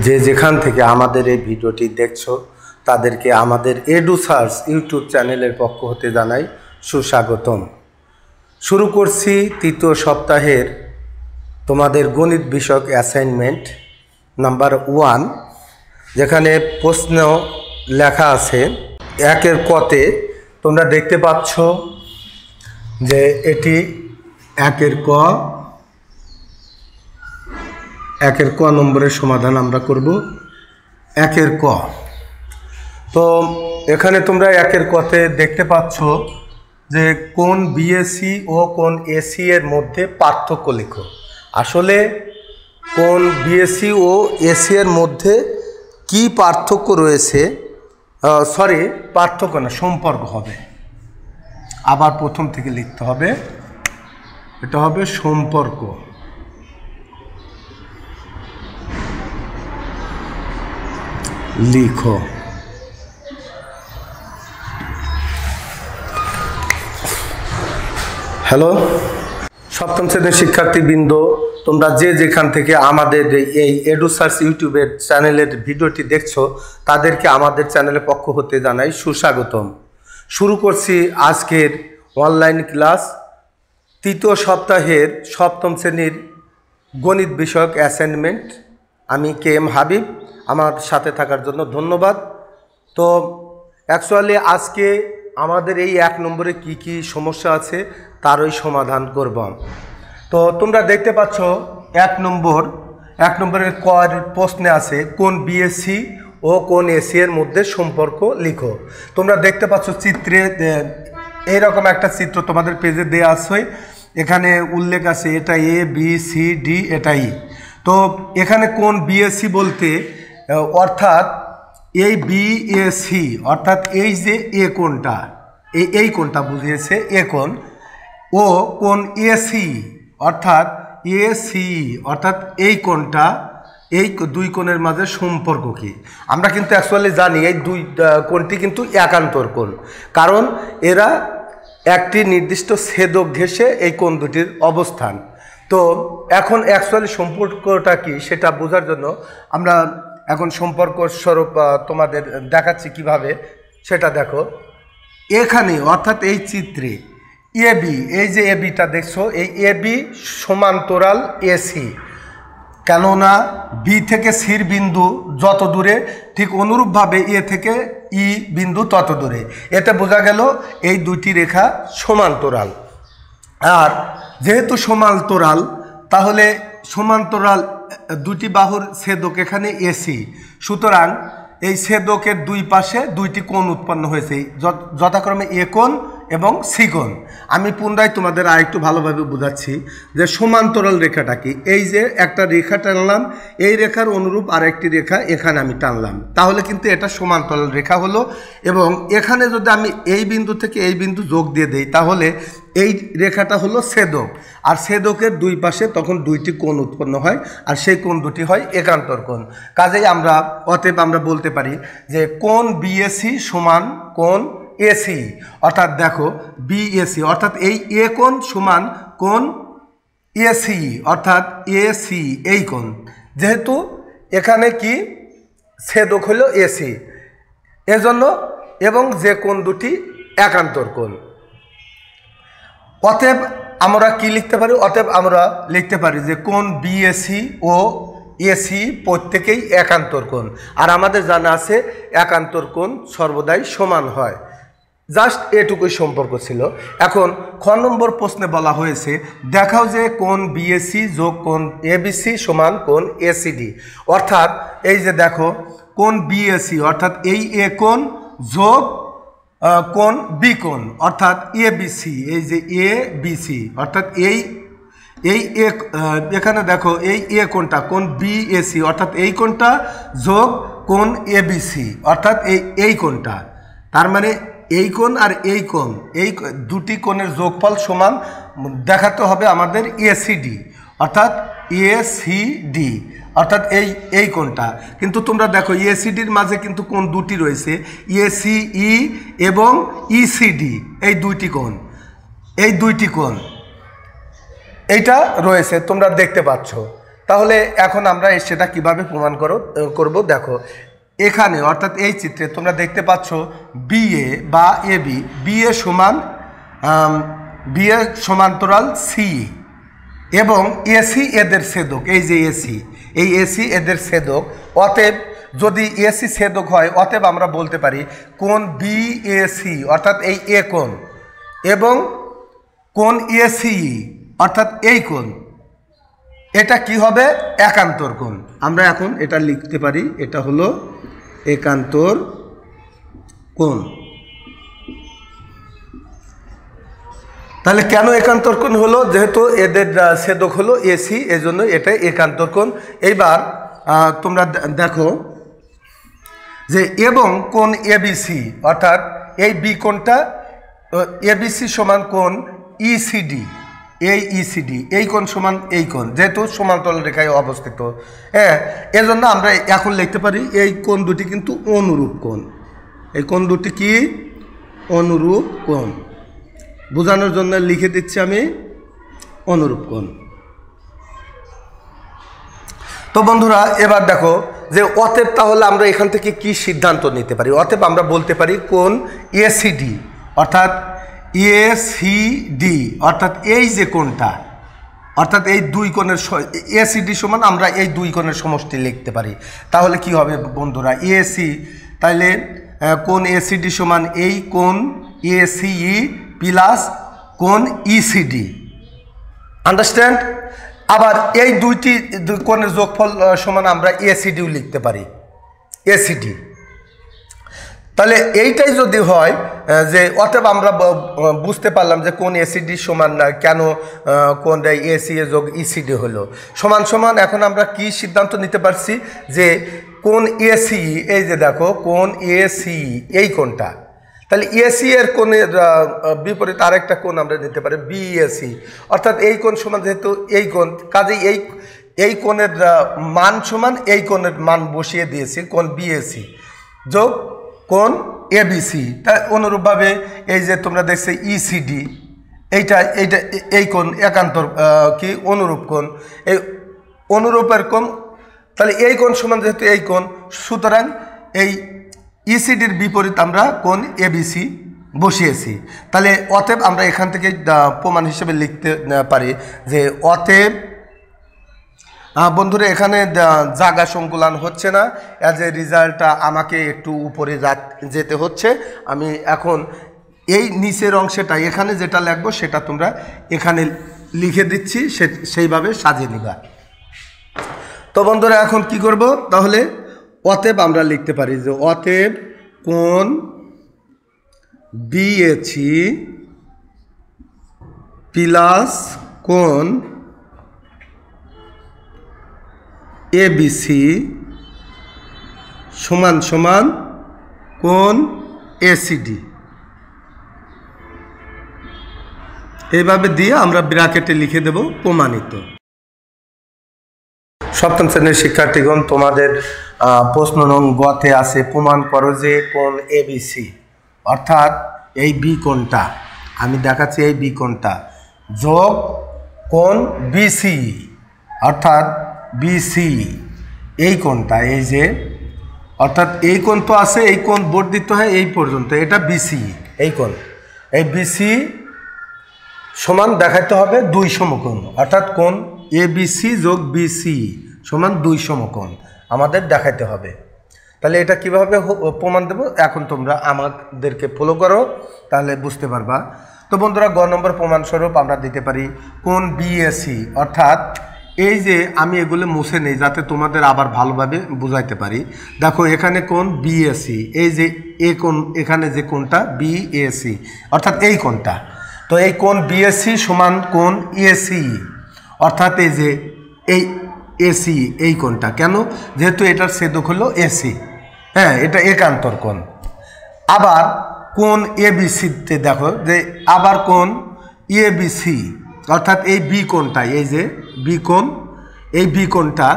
যে যেখান থেকে আমাদের এই ভিডিওটি দেখছো তাদেরকে আমাদের এডু সার্স ইউটিউব চ্যানেলের পক্ষ হতে জানাই সুস্বাগতম। শুরু করছি তৃতীয় সপ্তাহের তোমাদের গণিত বিষয়ক অ্যাসাইনমেন্ট নাম্বার 1, যেখানে প্রশ্ন লেখা আছে একের কতে। তোমরা দেখতে পাচ্ছ যে এটি একের ক নম্বরের সমাধান আমরা করব। একের ক, তো এখানে তোমরা একের কতে দেখতে পাচ্ছ যে কোন বিএসি ও কোন এসি এর মধ্যে পার্থক্য লেখো। আসলে কোন বিএসি ও এসি এর মধ্যে কি পার্থক্য রয়েছে, পার্থক্য না, সম্পর্ক হবে। আবার প্রথম থেকে লিখতে হবে, এটা হবে সম্পর্ক। লিখো। হ্যালো সপ্তম শ্রেণীর শিক্ষার্থীবৃন্দ, তোমরা যে যেখান থেকে আমাদের এই এডু সার্স ইউটিউবের চ্যানেলের ভিডিওটি দেখছো তাদেরকে আমাদের চ্যানেলের পক্ষ হতে জানাই সুস্বাগতম। শুরু করছি আজকের অনলাইন ক্লাস, তৃতীয় সপ্তাহের সপ্তম শ্রেণীর গণিত বিষয়ক অ্যাসাইনমেন্ট। আমি KM হাবিব, আমার সাথে থাকার জন্য ধন্যবাদ। তো অ্যাকচুয়ালি আজকে আমাদের এই 1 নম্বরে কি কি সমস্যা আছে তারই সমাধান করব। তো তোমরা দেখতে পাচ্ছ 1 নম্বরের কর প্রশ্নে আছে কোন বিএসসি ও কোন এসি এর মধ্যে সম্পর্ক লিখো। তোমরা দেখতে পাচ্ছ চিত্রে এইরকম একটা চিত্র তোমাদের পেজে দেওয়া আছে, এখানে উল্লেখ আছে এটা এ বি সি ডি, এটা ই। তো এখানে কোন বিএসসি বলতে অর্থাৎ এই বিএসি অর্থাৎ এই যে এ কোণটা, এই কোণটা বুঝিয়েছে এ কোণ, ও কোন এসি অর্থাৎ এসি অর্থাৎ এই কোণটা, এই দুই কোণের মাঝে সম্পর্ক কি। আমরা কিন্তু অ্যাকচুয়ালি জানি এই দুই কোণটি কিন্তু একান্তর কোণ, কারণ এরা একটি নির্দিষ্ট ছেদক ঘেঁষে এই কোণ দুটির অবস্থান। তো এখন অ্যাকচুয়ালি সম্পর্কটা কি সেটা বোঝার জন্য আমরা এখন সম্পর্ক স্বরূপ তোমাদের দেখাচ্ছি কিভাবে, সেটা দেখো। এখানে অর্থাৎ এই চিত্রে এবি, এই যে এবিটা দেখছো, এই এবি সমান্তরাল এসি, কেননা বি থেকে সির বিন্দু যত দূরে ঠিক অনুরূপভাবে এ থেকে ই বিন্দু তত দূরে। এতে বোঝা গেল এই দুটি রেখা সমান্তরাল। আর যেহেতু সমান্তরাল, তাহলে সমান্তরাল দুটি বাহুর ছেদক এখানে এসি, সুতরাং এই ছেদকের দুই পাশে দুইটি কোণ উৎপন্ন হয়েছে, যথাক্রমে এ কোণ এবং সি কোণ। আমি পুনরায় তোমাদের আরেকটু ভালোভাবে বোঝাচ্ছি যে সমান্তরাল রেখাটা কি। এই যে একটা রেখা টানলাম, এই রেখার অনুরূপ আরেকটি রেখা এখানে আমি টানলাম, তাহলে কিন্তু এটা সমান্তরাল রেখা হলো। এবং এখানে যদি আমি এই বিন্দু থেকে এই বিন্দু যোগ দিয়ে দেই, তাহলে এই রেখাটা হলো ছেদক, আর ছেদকের দুই পাশে তখন দুইটি কোণ উৎপন্ন হয়, আর সেই কোণ দুটি হয় একান্তর কোণ। কাজেই অতএব আমরা বলতে পারি যে কোণ বিএসি সমান কোণ এসি, অর্থাৎ দেখো বিএসি অর্থাৎ এই এ কোণ সমান কোণ এসি অর্থাৎ এসি, এই কোণ, যেহেতু এখানে কি ছেদক হলো এসি এজন্য, এবং যে কোণ দুটি একান্তর কোণ। অতএব আমরা কি লিখতে পারি? অতএব আমরা লিখতে পারি যে কোণ বিএসি ও এসি প্রত্যেকেই একান্তর কোণ, আর আমাদের জানা আছে একান্তর কোণ সর্বদাই সমান হয়। জাস্ট এটুকুই সম্পর্ক ছিল। এখন খ নম্বর প্রশ্নে বলা হয়েছে দেখাও যে কোণ বিএসি যোগ কোণ এবিসি সমান কোণ এসিডি। অর্থাৎ এই যে দেখো কোণ বিএসি অর্থাৎ এই এ কোণ যোগ কোণ বি কোণ অর্থাৎ এবিসি, এই যে এ বিসি অর্থাৎ এখানে দেখো এই এ কোণটা কোণ বিএসি অর্থাৎ এই কোণটা যোগ কোণ এবিসি অর্থাৎ এই কোণটা, তার মানে এই কোণ আর এই কোণ, এই দুটি কোণের যোগফল সমান দেখাতে হবে আমাদের এসিডি অর্থাৎ এসিডি অর্থাৎ এই কোণটা। কিন্তু তোমরা দেখো এসিডির মাঝে কিন্তু কোণ দুটি রয়েছে, এসিই এবং ইসিডি, এই দুইটি কোণ এইটা রয়েছে তোমরা দেখতে পাচ্ছ। তাহলে এখন আমরা সেটা কিভাবে প্রমাণ করব দেখো এখানে অর্থাৎ এই চিত্রে তোমরা দেখতে পাচ্ছ বিএ বা এবি বিএ সমান্তরাল সি এবং এসি এদের ছেদক এই যে এসি এই এসি এদের ছেদক অতএব যদি এসি ছেদক হয় অতএব আমরা বলতে পারি কোণ বিএসি অর্থাৎ এই এ কোণ এবং কোণ এসি অর্থাৎ এই কোণ এটা কি হবে একান্তর কোণ আমরা এখন এটা লিখতে পারি এটা হলো একান্তর কোণ তাহলে কেন একান্তর কোণ হলো যেহেতু এদের ছেদক হলো এসি এজন্য এটা একান্তর কোণ এইবার তোমরা দেখো যে এবং কোণ এবিসি অর্থাৎ এই বি কোণটা এবিসি সমান কোণ ইসিডি এই ইসিডি এই কোণ সমান এই কোণ যেহেতু সমান্তরাল রেখায় অবস্থিত হ্যাঁ এজন্য আমরা এখন লিখতে পারি এই কোণ দুটি কিন্তু অনুরূপ কোণ এই কোণ দুটি কি অনুরূপ কোণ বোঝানোর জন্য লিখে দিচ্ছি আমি অনুরূপ কোণ তো বন্ধুরা এবার দেখো যে অতএব তাহলে আমরা এখান থেকে কি সিদ্ধান্ত নিতে পারি অতএব আমরা বলতে পারি কোণ এসিডি অর্থাৎ এসিডি অর্থাৎ এই যে কোণটা অর্থাৎ এই দুই কোণের এসিডি সমান আমরা এই দুই কোণের সমষ্টি লিখতে পারি তাহলে কি হবে বন্ধুরা এসি তাহলে কোণ এসিডি সমান এই কোণ এসিই প্লাস কোণ ইসিডি আন্ডারস্ট্যান্ড আবার এই দুই কোণের যোগফল সমান আমরা এসিডিও লিখতে পারি এসিডি তাহলে এইটাই যদি হয় যে অতএব আমরা বুঝতে পারলাম যে কোন এসিডি সমান না কেন কোন এসি যোগ ইসিডি হলো সমান সমান এখন আমরা কি সিদ্ধান্ত নিতে পারছি যে কোন এসি এই যে দেখো কোন এসি এই কোণটা তাহলে এসি এর কোণের বিপরীত আরেকটা কোণ আমরা নিতে পারি বিএসি অর্থাৎ এই কোণ সমান যেহেতু এই কোণ কাজেই এই কোণের মান সমান এই কোণের মান বসিয়ে দিয়েছি কোণ বিএসি যোগ কোণ এবিসি তাই অনুরূপভাবে এই যে তোমরা দেখছো ইসিডি এইটা এই কোণ একান্তর কি অনুরূপ কোণ এই অনুরূপের কোণ তাহলে এই কোণ সমান যেহেতু এই কোণ সুতরাং এই ইসিডির বিপরীত আমরা কোণ এবিসি বসিয়েছি তাহলে অতএব আমরা এখান থেকে প্রমাণ হিসেবে লিখতে পারি যে অতএব বন্ধুরা এখানে জায়গা সংকুলান হচ্ছে না অ্যাজ এ রিজাল্টটা আমাকে একটু উপরে যেতে হচ্ছে আমি এখন এই নিচের অংশটা এখানে যেটা লিখবো সেটা তোমরা এখানে লিখে দিচ্ছি সেইভাবে সাজিয়ে নিবা তো বন্ধুরা এখন কি করব তাহলে অতএব আমরা লিখতে পারি যে অতএব কোণ বিএসি প্লাস কোণ এবিসি সমান সমান কোণ এসিডি এইভাবে দিয়ে আমরা ব্র্যাকেটে লিখে দেব প্রমাণিত সপ্তম শ্রেণীর শিক্ষার্থীগণ তোমাদের প্রশ্ন নং গতে আছে প্রমাণ করো যে কোণ এবিসি অর্থাৎ এই বি কোণটা আমি দেখাচ্ছি এই বি কোণটা যোগ কোণ বিসি অর্থাৎ বিসি এই কোণটা এই যে অর্থাৎ এই কোণ তো আছে এই কোণ বর্ধিত হয় এই পর্যন্ত এটা বিসি এই কোণ এই বিসি সমান দেখাতে হবে দুই সমকোণ অর্থাৎ কোণ এবিসি যোগ বিসি সমান দুই সমকোণ আমাদের দেখাতে হবে তাহলে এটা কিভাবে প্রমাণ দেব এখন তোমরা আমাদেরকে ফলো করো তাহলে বুঝতে পারবা তো বন্ধুরা গ নম্বর প্রমাণস্বরূপ আমরা দিতে পারি কোণ বিএসি অর্থাৎ এই যে আমি এগুলো মুছে নেই যাতে তোমাদের আবার ভালোভাবে বুঝাইতে পারি দেখো এখানে কোণ বিএসি এই যে এ কোণ এখানে যে কোণটা বিএসি অর্থাৎ এই কোণটা তো এই কোণ বিএসি সমান কোণ এসি অর্থাৎ এই যে এই এসি এই কোণটা কেন যেহেতু এটার ছেদক হলো এসি হ্যাঁ এটা একান্তর কোণ আবার কোণ এবিসিতে দেখো যে আবার কোণ এবিসি অর্থাৎ এই বি কোণটা এই যে বি কোণ এই বি কোণটা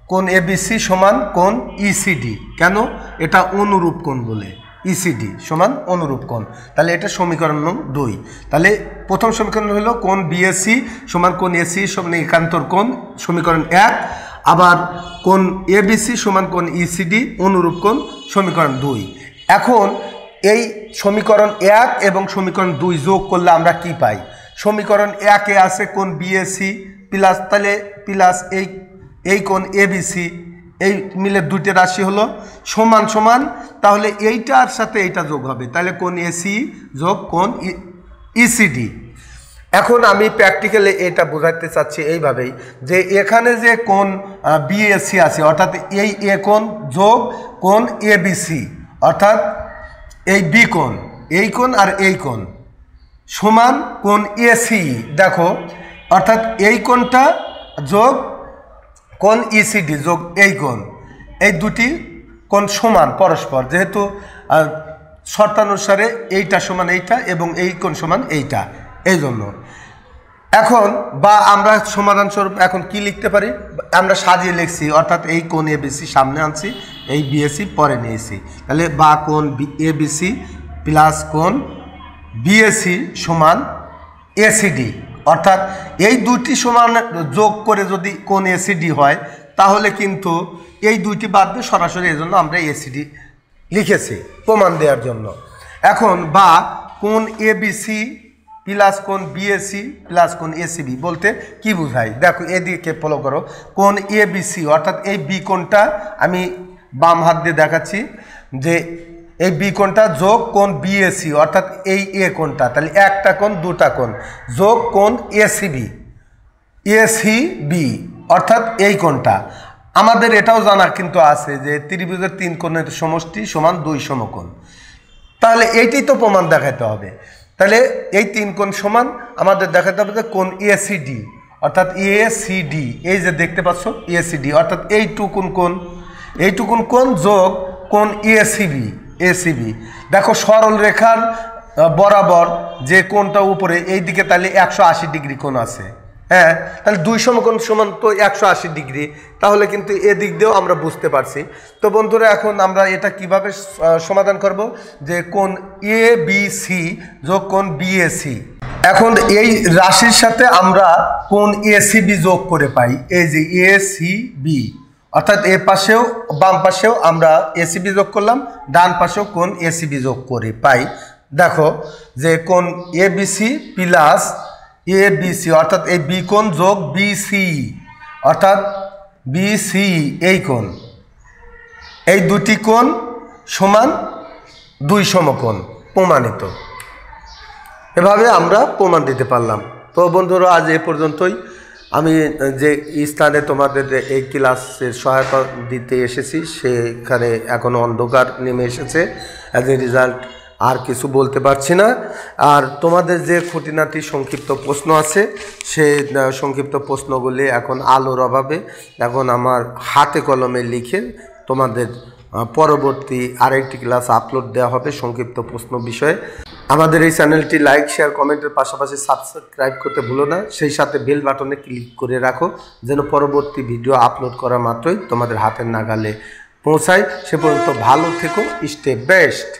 কোণ এবিসি সমান কোণ ইসিডি কেন এটা অনুরূপ কোণ বলে ইসিডি সমান অনুরূপ কোণ তাহলে এটা সমীকরণ নং 2 তাহলে প্রথম সমীকরণ হলো কোণ বিএসি সমান কোণ এসি সমান একান্তর কোণ, সমীকরণ 1। আবার কোণ এবিসি সমান কোণ ইসিডি অনুরূপ কোণ, সমীকরণ 2। এখন এই সমীকরণ 1 এবং সমীকরণ 2 যোগ করলে আমরা কি পাই? সমীকরণ 1-এ আছে কোণ বিএসি প্লাস তাহলে প্লাস এই কোণ এবিসি, এই মিলে দুইটা রাশি হলো সমান সমান, তাহলে এইটার সাথে এইটা যোগ হবে, তাহলে কোণ এসি যোগ কোণ ইসিডি। এখন আমি প্র্যাকটিক্যালি এটা বোঝাতে চাচ্ছি এইভাবেই যে এখানে যে কোণ বিএসি আছে অর্থাৎ এই এ কোণ যোগ কোণ এবিসি অর্থাৎ এই বি কোণ, এই কোণ আর এই কোণ সমান কোণ এসি, দেখো অর্থাৎ এই কোণটা যোগ কোণ ইসিডি যোগ এই কোণ, এই দুটি কোণ সমান পরস্পর, যেহেতু শর্তানুসারে এইটা সমান এইটা এবং এই কোণ সমান এইটা, এই জন্য। এখন বা আমরা সমাধান স্বরূপ এখন কি লিখতে পারি? আমরা সাজিয়ে লিখছি, অর্থাৎ এই কোণ এবিসি সামনে আনছি, এই বিএসি পরে নিয়েছি, তাহলে বা কোণ এবিসি প্লাস কোণ বিএসি সমান এসিডি, অর্থাৎ এই দুটি সমান যোগ করে যদি কোণ এসিডি হয় তাহলে কিন্তু এই দুইটি বাদ দিয়ে সরাসরি, এই জন্য আমরা এসিডি লিখেছি প্রমাণ দেওয়ার জন্য। এখন বা কোণ এবিসি প্লাস কোণ বিএসি প্লাস কোণ এসিবি বলতে কি বোঝায়? দেখো এদিকে ফলো করো, কোণ এবিসি অর্থাৎ এই বি কোণটা আমি বাম হাত দিয়ে দেখাচ্ছি যে এই বি কোণটা যোগ কোণ বিএসি অর্থাৎ এই এ কোণটা, তাহলে একটা কোণ দুটা কোণ যোগ কোণ এসিবি অর্থাৎ এই কোণটা। আমাদের এটাও জানা কিন্তু আছে যে ত্রিভুজের 3 কোণের সমষ্টি সমান 2 সমকোণ, তাহলে এইটাই তো প্রমাণ দেখাতে হবে। তাহলে এই 3 কোণ সমান আমাদের দেখাতে হবে যে কোণ এসিডি অর্থাৎ এসিডি, এই যে দেখতে পাচ্ছ এসিডি অর্থাৎ এইটুকুন কোণ যোগ কোণ এসিবি। দেখো সরল রেখার বরাবর যে কোণটা উপরে এই দিকে তাহলে 180 ডিগ্রি কোণ আছে, হ্যাঁ, তাহলে 2 সমকোণ সমান তো 180 ডিগ্রি, তাহলে কিন্তু এদিক দিয়েও আমরা বুঝতে পারছি। তো বন্ধুরা এখন আমরা এটা কিভাবে সমাধান করব যে কোণ এবিসি যোগ কোণ বিএসি, এখন এই রাশির সাথে আমরা কোণ এসিবি যোগ করে পাই, এই যে এসিবি অর্থাৎ এ পাশেও বাম পাশেও আমরা এসিবি যোগ করলাম, ডান পাশেও কোণ এসিবি যোগ করে পাই। দেখো যে কোণ এবিসি প্লাস এবিসি অর্থাৎ এই বি কোণ যোগ বিসি অর্থাৎ বিসি এই কোণ, এই দুটি কোণ সমান 2 সমকোণ প্রমাণিত। এভাবে আমরা প্রমাণ দিতে পারলাম। তো বন্ধুরা আজ এ পর্যন্তই। আমি যে স্থানে তোমাদের এই ক্লাসের সহায়তা দিতে এসেছি সেখানে এখনও অন্ধকার নেমে এসেছে, অ্যাজ এ রেজাল্ট আর কিছু বলতে পারছি না। আর তোমাদের যে খুঁটিনাটি সংক্ষিপ্ত প্রশ্ন আছে সেই সংক্ষিপ্ত প্রশ্নগুলি এখন আলোর অভাবে এখন আমার হাতে কলমে লিখে তোমাদের পরবর্তী আরেকটি ক্লাস আপলোড দেওয়া হবে সংক্ষিপ্ত প্রশ্ন বিষয়ে। আমাদের এই চ্যানেলটি লাইক শেয়ার কমেন্টের পাশাপাশি সাবস্ক্রাইব করতে ভুলো না, সেই সাথে বেল বাটনে ক্লিক করে রাখো যেন পরবর্তী ভিডিও আপলোড করা মাত্রই তোমাদের হাতের নাগালে পৌঁছায়। সে পর্যন্ত ভালো থেকো, স্টে বেস্ট।